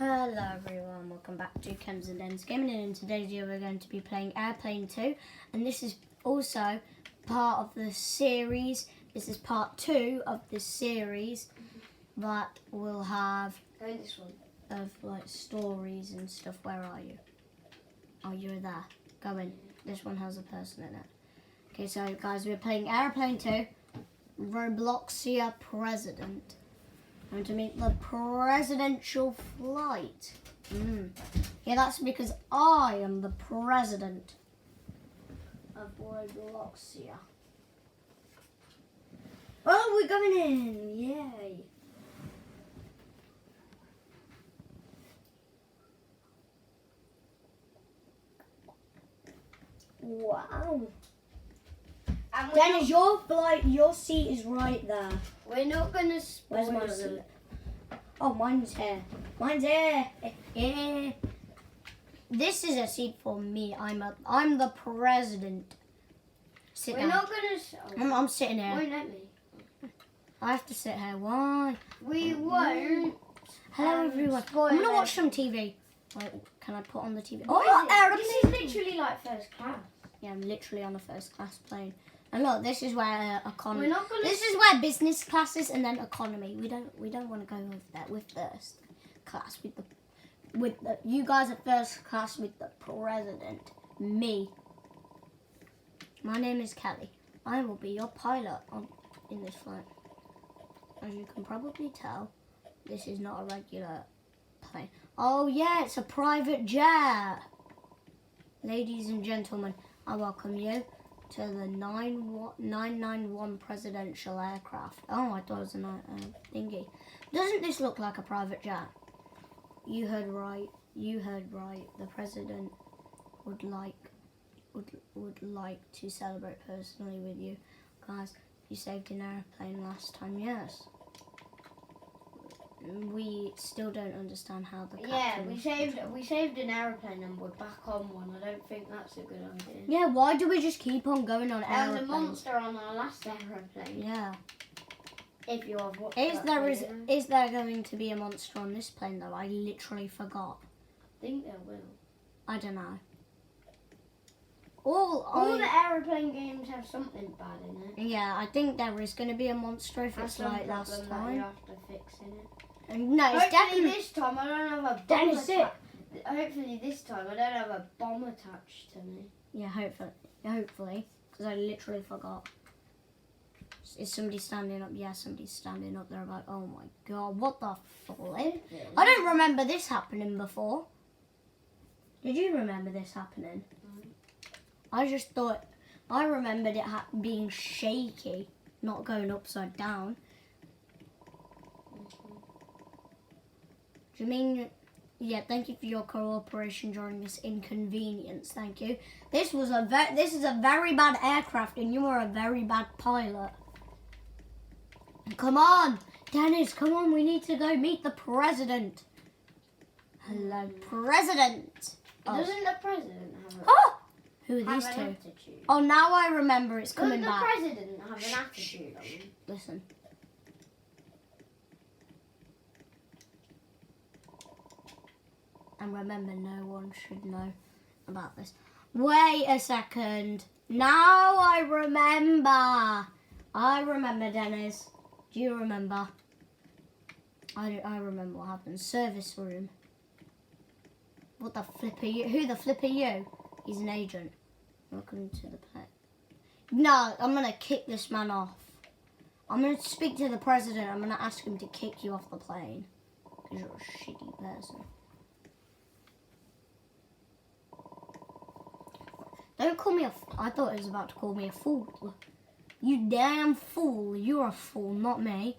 Hello everyone, welcome back to Kems and Dens Gaming, and in today's video we're going to be playing Airplane 2, and this is also part of the series. This is part 2 of this series that will have this one of like stories and stuff. Where are you? Oh, you're there. Go in. This one has a person in it. Okay, so guys, we're playing Airplane 2, Robloxia President. I'm to meet the presidential flight. Yeah, that's because I am the president of Robloxia. Oh, we're going in! Yay! Wow. and Dennis, your seat is right there. we're not gonna spoil Where's my them. seat? Oh, mine's here. Mine's here. Yeah. This is a seat for me. I'm the president. Sit We're down. not gonna. I'm sitting here. Won't let me. I have to sit here. Why? We won't. Hello, everyone. spoil I'm gonna it. watch some TV. Wait, can I put on the TV? What Oh, is it? aeroplane. This is literally like first class. Yeah, I'm literally on a first class plane. And look, this is where economy. We're not gonna. This is where business class is, and then economy. We don't want to go with that. With first class, with the you guys are first class with the president. Me. My name is Kelly. I will be your pilot in this flight. As you can probably tell, this is not a regular plane. Oh yeah, it's a private jet. Ladies and gentlemen, I welcome you to the 991 presidential aircraft. Oh, I thought it was a thingy. Doesn't this look like a private jet? You heard right. You heard right. The president would like to celebrate personally with you, guys. You saved an airplane last time. Yes. We still don't understand how the captain... Yeah, we saved an aeroplane and we're back on one. I don't think that's a good idea. Yeah, why do we just keep on going on There was a aeroplanes? monster on our last aeroplane. Yeah. If you have watched Is that there going to be a monster on this plane though? I literally forgot. I think there will. I don't know. All the aeroplane games have something bad in it. Yeah, I think there is going to be a monster if it's That's some like last problem that time. you have to fix in it. And no, it's Hopefully definitely... this time I don't have a bomb Dennis, attached. Hopefully this time I don't have a bomb attached to me. Yeah, hopefully, because I literally forgot. Is somebody standing up? Yeah, somebody's standing up. They're like, oh my god, what the flip? I don't remember this happening before. Did you remember this happening? I just thought, I remembered it being shaky, not going upside down. Do you mean, yeah, thank you for your cooperation during this inconvenience, thank you. This is a very bad aircraft and you are a very bad pilot. Come on, Dennis, come on, we need to go meet the president. Hello, president. Doesn't the president have Oh! Who are an these two? attitude? Oh, now I remember it's coming Doesn't the back. president have an attitude on him? Listen. And remember, no one should know about this. Wait a second. Now I remember. I remember, Dennis. Do you remember? I remember what happened. Service room. What the flip are you? Who the flip are you? He's an agent. Welcome to the plane. No, I'm going to kick this man off. I'm going to speak to the president. I'm going to ask him to kick you off the plane. Because you're a shitty person. Don't call me I thought it was about to call me a fool. You damn fool. You're a fool, not me.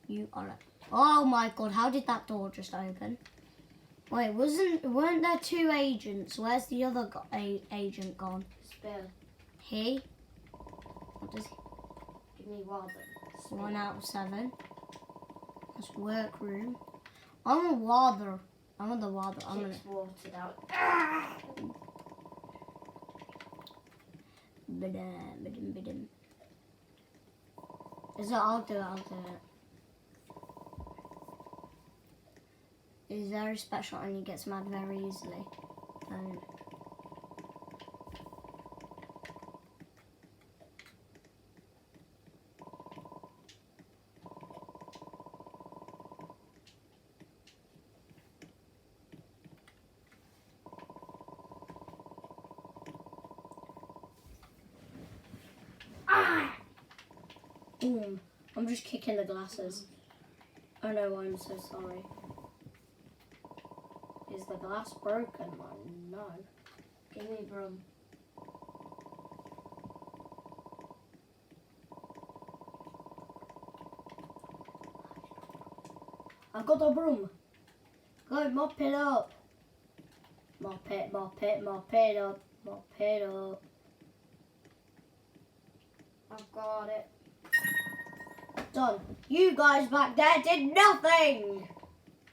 You are a... Oh my god, how did that door just open? Wait, weren't there two agents? Where's the other agent gone? Spill. He? What does he? Give me water. 1 out of 7. That's workroom. I want water. I want the water. I'm gonna. It's watered out. Bidum. Is it? I'll do it. is very special and he gets mad very easily. Boom. I'm just kicking the glasses. Oh no, I'm so sorry. Is the glass broken? No. Give me broom. I've got the broom. Go, mop it up. Mop it, mop it, mop it up. Mop it up. I've got it. Done. You guys back there did nothing.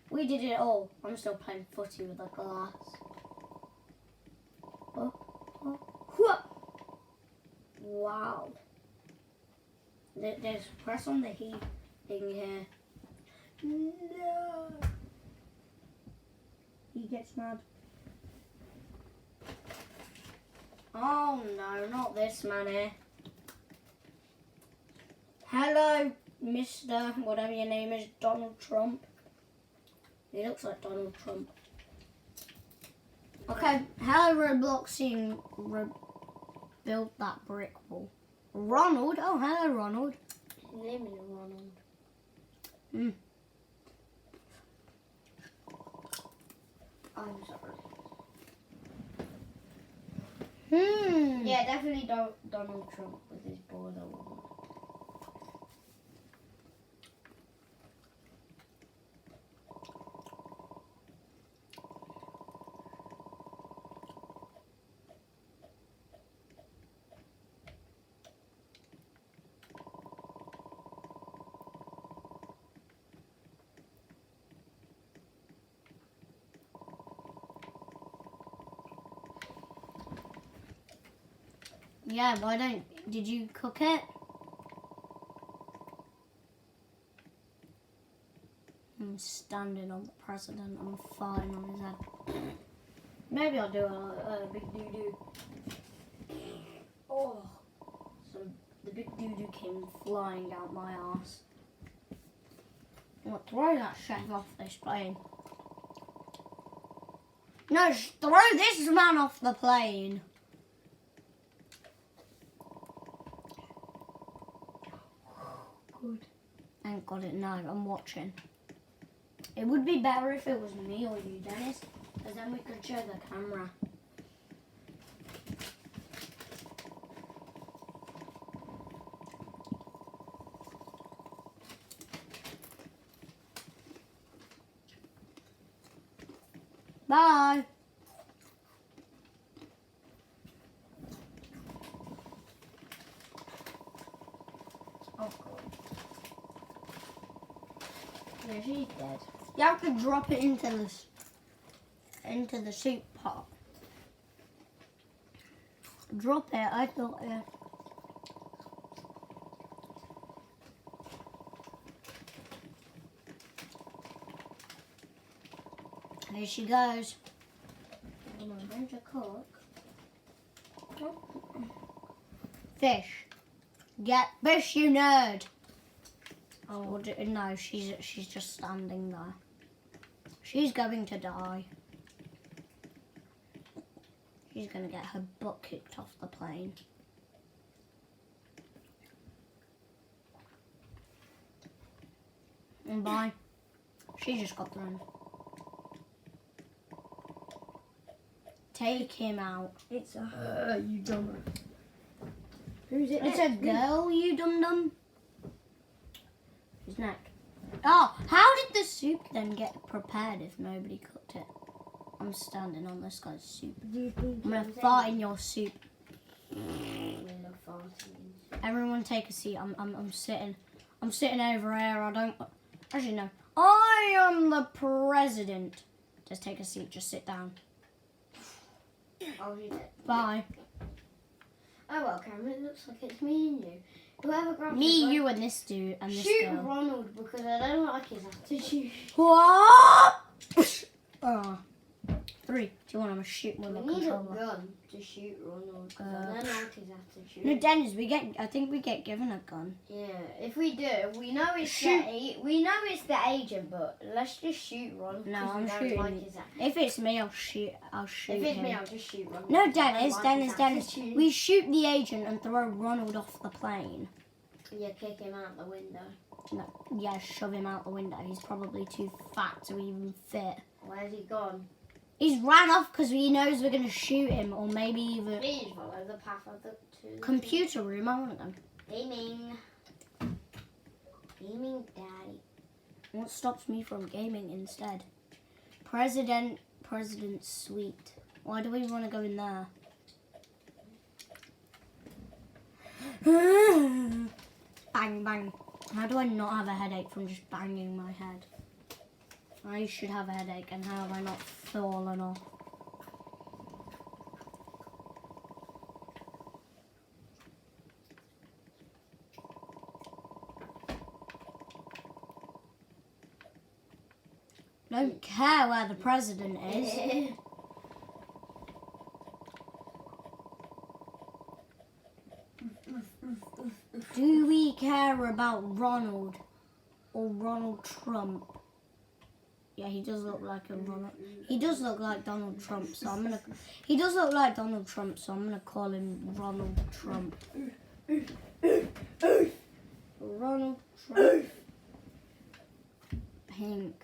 We did it all. I'm still playing footy with the glass. Wow. There's press on the heat thing here. No. He gets mad. Oh no, not this man here. Hello, Mr. whatever your name is, Donald Trump. He looks like Donald Trump. Okay, hello Robloxian, build that brick wall. Ronald, oh hello Ronald. His name is Ronald. I'm sorry. Yeah, definitely Donald Trump with his border wall. Yeah, why don't, did you cook it? I'm standing on the president, I'm farting on his head. Maybe I'll do a big doo-doo. Oh, so the big doo-doo came flying out my ass. I'm gonna throw that chef off this plane. No, just throw this man off the plane. Good. Thank God it no, I'm watching. It would be better if it was me or you, Dennis, because then we could show the camera. Bye. Oh God. Yeah, she's dead. You have to drop it into the soup pot. Drop it. I thought it. Here she goes. I'm going to cook. Fish. Get fish, you nerd. Oh no, she's just standing there. She's going to die. She's going to get her butt kicked off the plane. And bye. She just got thrown. Take him out. It's a her, you dumb. Who's it? It's a girl, you dum-dum. His neck. Oh, how did the soup then get prepared if nobody cooked it? I'm standing on this guy's soup. I'm gonna fart in your soup. Everyone take a seat. I'm sitting. I'm sitting over here. I don't. Actually no. I am the president. Just take a seat. Just sit down. Oh, you did. Bye. Oh well, Cameron, it looks like it's me and you. Whoever grabs Me, it, you, and this dude and this shoot girl. Ronald because I don't like his attitude. What? 3, 2, 1. I'm shooting with a We need a controller. gun to shoot Ronald because I don't like his attitude. No, Dennis, I think we get given a gun. Yeah, if we do, we know it's Shoot. we know it's the agent, but let's just shoot Ronald. No, 'cause we I'm don't shooting. Like his attitude. If it's me, I'll shoot. I'll shoot If it's him. me, I'll just shoot Ronald. No, 'cause I don't Dennis, like Dennis, his Dennis. attitude. We shoot the agent and throw Ronald off the plane. Yeah, kick him out the window. No, yeah, shove him out the window. He's probably too fat to even fit. Where's he gone? He's ran off because he knows we're going to shoot him, or maybe even Please follow the path of the two. computer room. I want them. Gaming. Gaming daddy. What stops me from gaming instead? President suite. Why do we want to go in there? Bang bang. How do I not have a headache from just banging my head? I should have a headache, and how have I not fallen off? Don't care where the president is. Do we care about Ronald or Ronald Trump? Yeah, he does look like a Ronald. He does look like Donald Trump, so I'm gonna. He does look like Donald Trump, so I'm gonna call him Ronald Trump. Ronald Trump. Pink.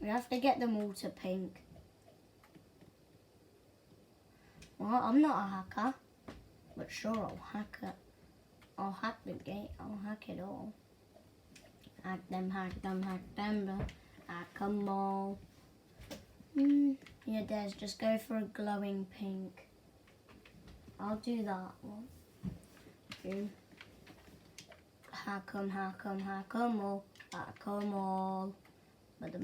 We have to get them all to pink. Well, I'm not a hacker, but sure, I'll hack it. I'll hack the game. I'll hack it all. Hack them, hack them, hack them, hack them all. Yeah, Des, just go for a glowing pink. I'll do that one. Okay. Hack them, hack them, hack them all. Hack them all. Let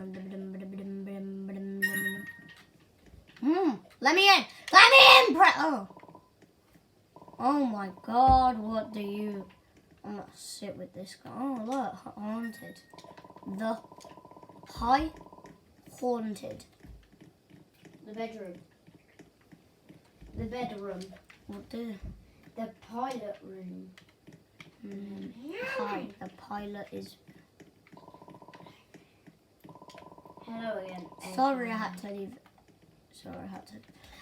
me in! Let me in! Oh my god, what do you... I'm gonna sit with this guy. Oh look, haunted. The high haunted. The bedroom. The bedroom. What do... The pilot room. Hi, the pilot is... Hello again. Sorry I had to leave. Sorry I had to...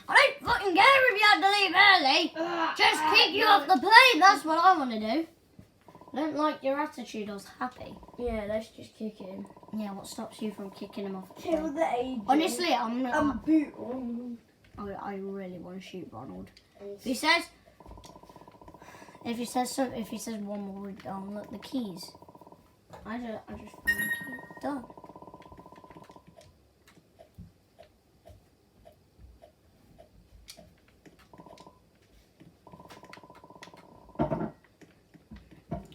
I don't fucking care if you had to leave early! Just kick you off the plane, that's what I want to do. I don't like your attitude, I was happy. Yeah, let's just kick him. Yeah, what stops you from kicking him off the Kill plane? the agent. Honestly, I'm not... boot Ronald. I really want to shoot Ronald. If he says one more word down, look, the keys. I just found the keys. Done.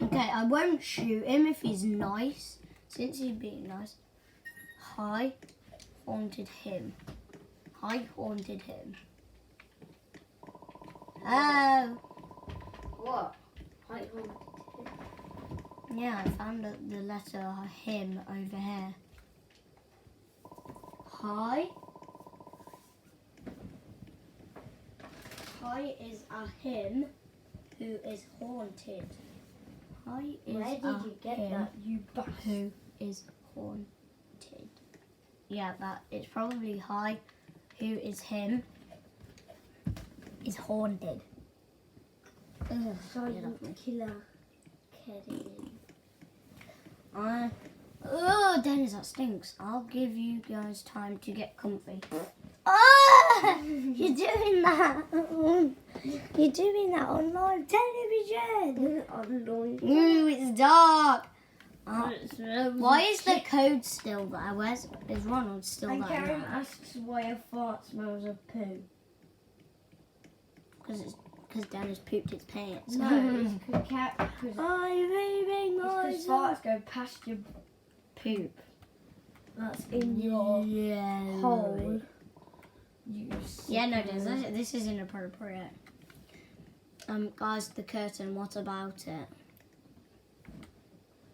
Okay, I won't shoot him if he's nice, since he's being nice. I haunted him. I haunted him. Oh. What? I haunted him. Yeah, I found the letter him over here. Hi. Hi is a him who is haunted. Hi is Where did a you get him that, you bastard? who is haunted. Yeah, that it's probably hi who is him is haunted. Ugh, Silent killer. Kidding. Oh, Dennis, that stinks. I'll give you guys time to get comfy. Oh, you're doing that. You're doing that on live television. Ooh, it's dark. Why is the code still there? Is Ronald still And there? Karen asks why a fart smells of poo. Because Dennis pooped his pants. No, it's because I'm leaving myself. farts go past your Poop. That's in your Yeah. hole. Yeah, no, this is inappropriate. Guys, the curtain. What about it?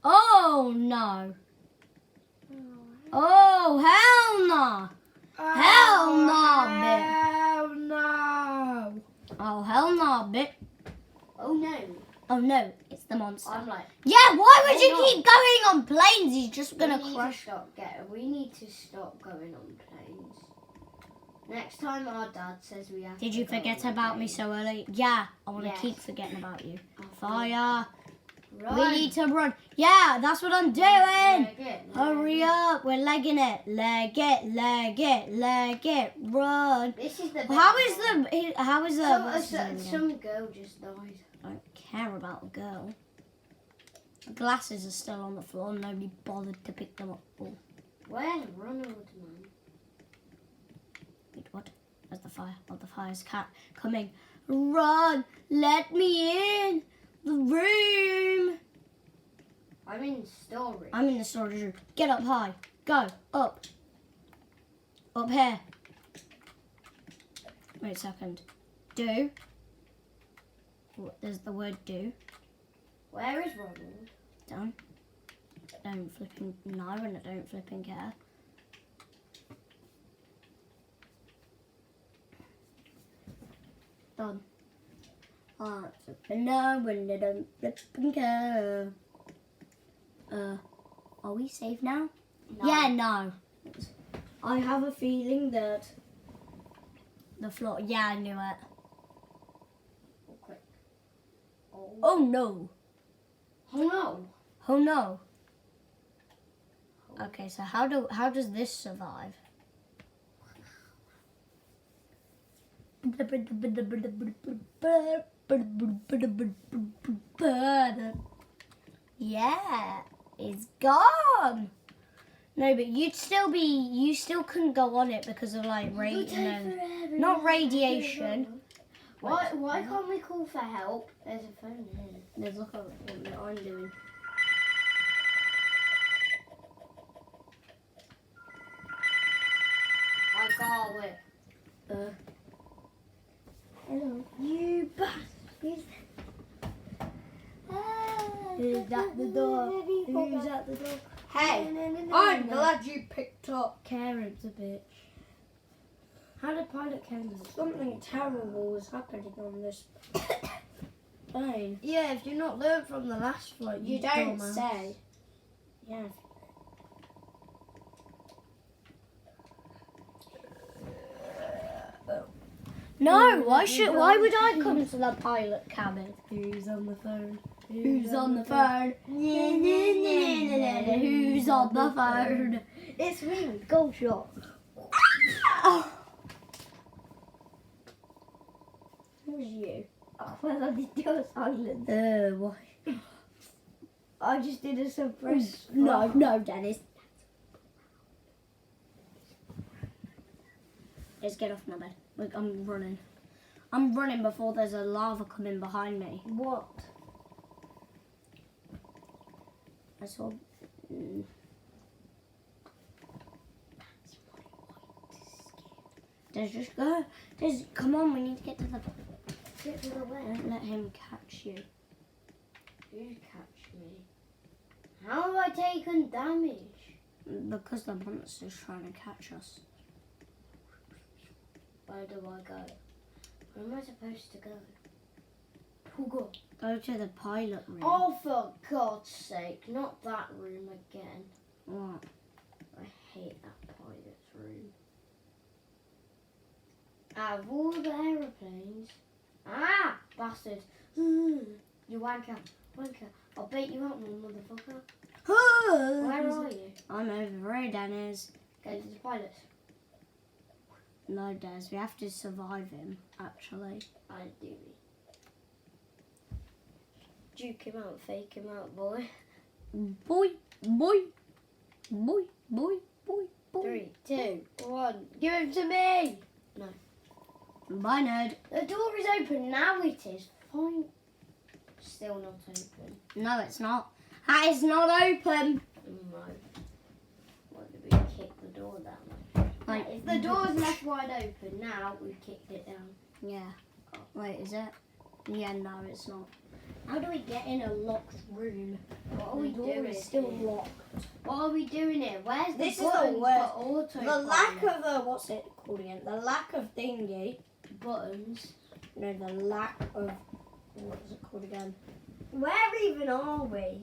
Oh no! Oh, hell no! Hell no, bitch. Hell no! Oh, hell no, bitch. Oh no! Oh no, it's the monster. I'm like, Yeah, why would Oh, you no. keep going on planes? He's just gonna we need crush. to stop we need to stop going on planes. Next time our dad says we have Did to you go forget on a about me plane. so early? Yeah, I want to Yes. keep forgetting about you. Oh, Fire. Run. We need to run. Yeah, that's what I'm doing. Leg it, Hurry leg it. up. We're legging it. Leg it, leg it, leg it. Run. This is the How best is one. what's his name again? Some girl just died. I don't care about a girl. The glasses are still on the floor. Nobody bothered to pick them up. Oh, Where's Ronald, man? wait, what? Where's the fire? Oh, the fire's coming. Run! Let me in the room. I'm in storage. I'm in the storage room. Get up high. Go up. Up here. Wait a second. Do. There's the word do. Where is Ronald? Done. I don't flipping know and I don't flipping care. Done. I flipping know and I don't flipping care. Are we safe now? No. Yeah, no. I have a feeling that the floor. Yeah, I knew it. Oh, quick. Oh. Oh no. Oh no. Oh no. Okay, so how does this survive? Yeah, it's gone. No, but you still couldn't go on it because of like not radiation. Why can't we call for help? There's a phone here. There's look at what I'm doing. I got it. Hello. You bastard. Who's at the door? Who's at the door? Hey, I'm glad you picked up. Karen's a bitch. How did Pilot Karen do this? Something terrible was happening on this plane. Yeah, if you're not learned from the last flight, You don't dumbass. say. Yeah. No, why would I come to the pilot cabin? Who's on the phone? Who's on the phone? Who's on the phone? It's me, Gold Shot. Who's you? Oh, well, I did do a silence. Why? I just did a surprise. No, Dennis. Let's get off my bed. Look, I'm running. I'm running before there's a lava coming behind me. What? I saw. There's just go. There's. Come on, we need to get to the. Get to the where? Don't let him catch you. You catch me. How have I taken damage? Because the monster's trying to catch us. Where do I go? Where am I supposed to go? Go. Go to the pilot room. Oh, for God's sake, not that room again. What? I hate that pilot's room. Out of all the aeroplanes. Ah, bastard. You wanker. I'll bait you out, motherfucker. Where are you? I'm over here, Dennis. Go to the pilot. No, Des, we have to survive him, actually. I do. Duke him out, fake him out, boy. Boy. 3, 2, 1. Give him to me! Bye, nerd. The door is open now, it is. Fine. Still not open. No, it's not. That is not open. No. What did we kick the door down? Like, If the door's left wide open now, we've kicked it down. Yeah. Wait, is it? Yeah, no, it's not. How do we get in a locked room? What are we The door doing? is still here? locked. What are we doing here? Where's the This is the buttons worst. for auto? The lack of what's it called again? The lack of thingy. buttons. No, the lack of what is it called again? Where even are we?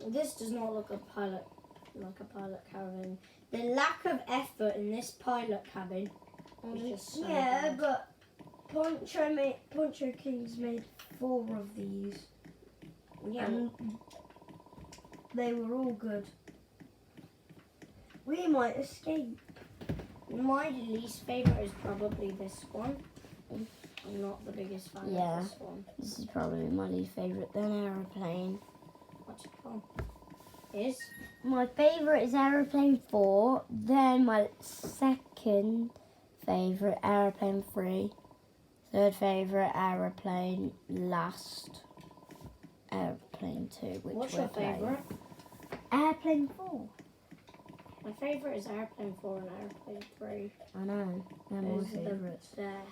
This does not look like a pilot cabin. The lack of effort in this pilot cabin is just so bad. but Poncho King's made 4 of these. Yeah. And they were all good. We might escape. My least favourite is probably this one. I'm not the biggest fan Yeah. of this one. This is probably my least favourite, then Aeroplane. What's it called? Is? My favourite is Aeroplane 4, then my second favourite, Aeroplane 3. Third favourite, Aeroplane, last, Aeroplane 2, which What's we're your playing. favourite? Aeroplane 4. My favourite is Airplane 4 and Airplane 3. I know, they're my Those are the favourites. best.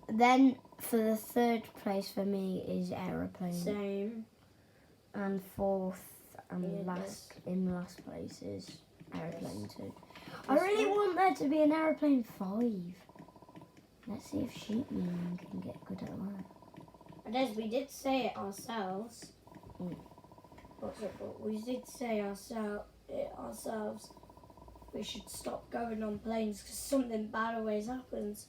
Then for the third place for me is Aeroplane. Same. And fourth and Yeah, in last place is Aeroplane 2. I This really one? want there to be an Aeroplane 5. Let's see if Sheep Moon can get good at that. And as we did say it ourselves. Mm. What's it called? We did say ourselves. We should stop going on planes because something bad always happens.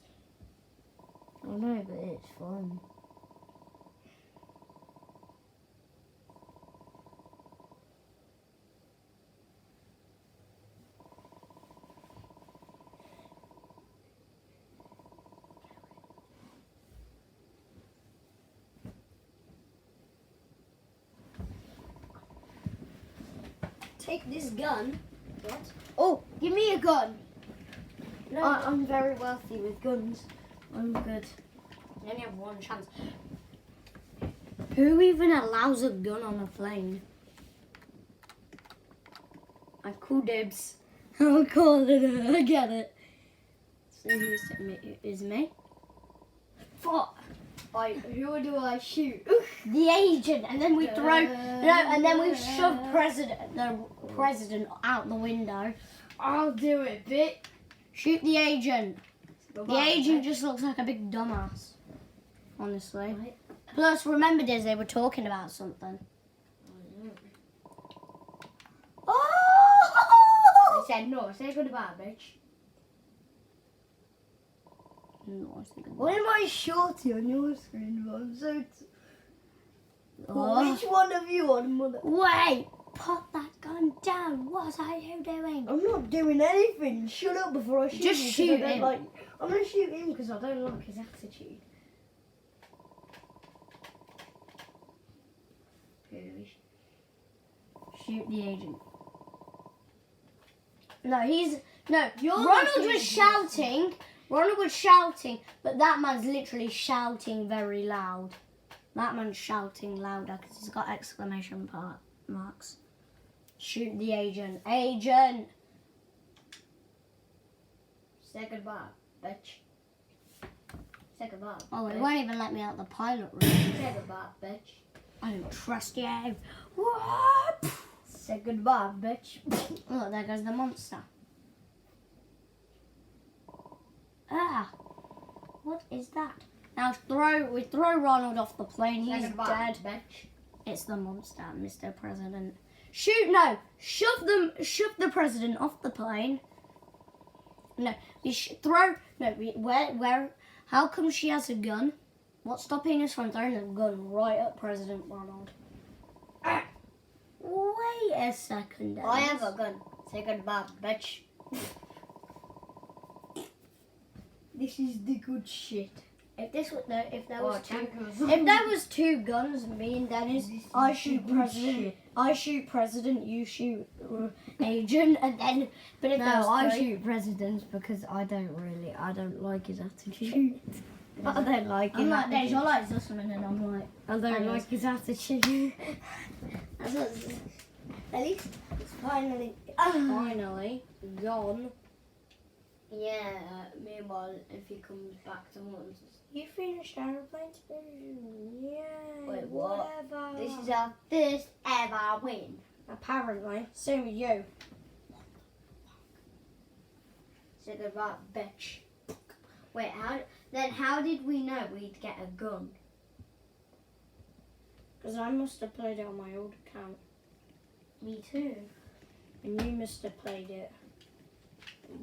I know, but it's fun. Take this gun. What? Oh, give me a gun. No, I'm very wealthy with guns. I'm good. You only have one chance. Who even allows a gun on a plane? I call dibs. I'll call it. I get it. So it is me. Fuck. Who do I shoot? The agent, and then we and then we shove the president out the window. I'll do it, bitch. Shoot the agent. The agent just looks like a big dumbass. Honestly. Right. Plus, remember, Diz, they were talking about something. I Oh! said no. Say goodbye, bitch. No, I think Why am I shorty on your screen? I'm so. Oh. Which one of you on mother? Wait! Put that gun down. What are you doing? I'm not doing anything. Shut up before I shoot Just you. 'cause shoot I don't him. Like, I'm gonna shoot him because I don't like his attitude. Shoot the agent. No, You're Ronald the was agent. shouting. Ronald was shouting, but that man's literally shouting very loud. That man's shouting louder because he's got exclamation marks. Shoot the agent. Agent! Say goodbye, bitch. Say goodbye. Oh, it bitch. won't even let me out the pilot room. Say goodbye, bitch. I don't trust you. What? Say goodbye, bitch. Look, there goes the monster. Ah, what is that? Now we throw Ronald off the plane. Say He's goodbye, dead. bitch. It's the monster, Mr. President. Shove the president off the plane. No, where? How come she has a gun? What's stopping us from throwing a gun right at President Ronald? Wait a second. I Dennis. have a gun. Say goodbye, bitch. This is the good shit. If there Oh, was two, tankers. if there was two guns, me and Dennis, This is I the shoot good president. shit. I shoot president. You shoot agent, and then. But if there No, I was three, shoot president because I don't like his attitude. I don't like his I'm like Dennis. attitude. I like Zussman, and I'm like. I don't Anyways. like his attitude. At least it's finally gone. Yeah, meanwhile, if he comes back to haunt us, You finished Aeroplane Spin? Yeah. Wait, what? Whatever. This is our first ever win. Apparently. Same with you. Say goodbye, bitch. Wait, how did we know we'd get a gun? Because I must have played it on my old account. Me too. And you must have played it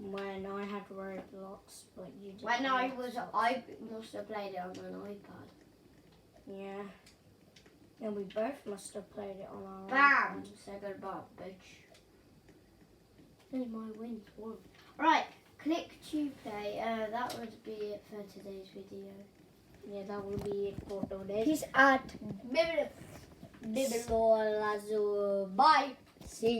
when I had Roblox, but you didn't. When have I Xbox. must have played it on an iPad. Yeah. And we both must have played it on our Bam! iPads. Say goodbye, bitch. There's my wins, one. Right, click to play. That would be it for today's video. Yeah, that will be it for today. Peace out. Bye. See you.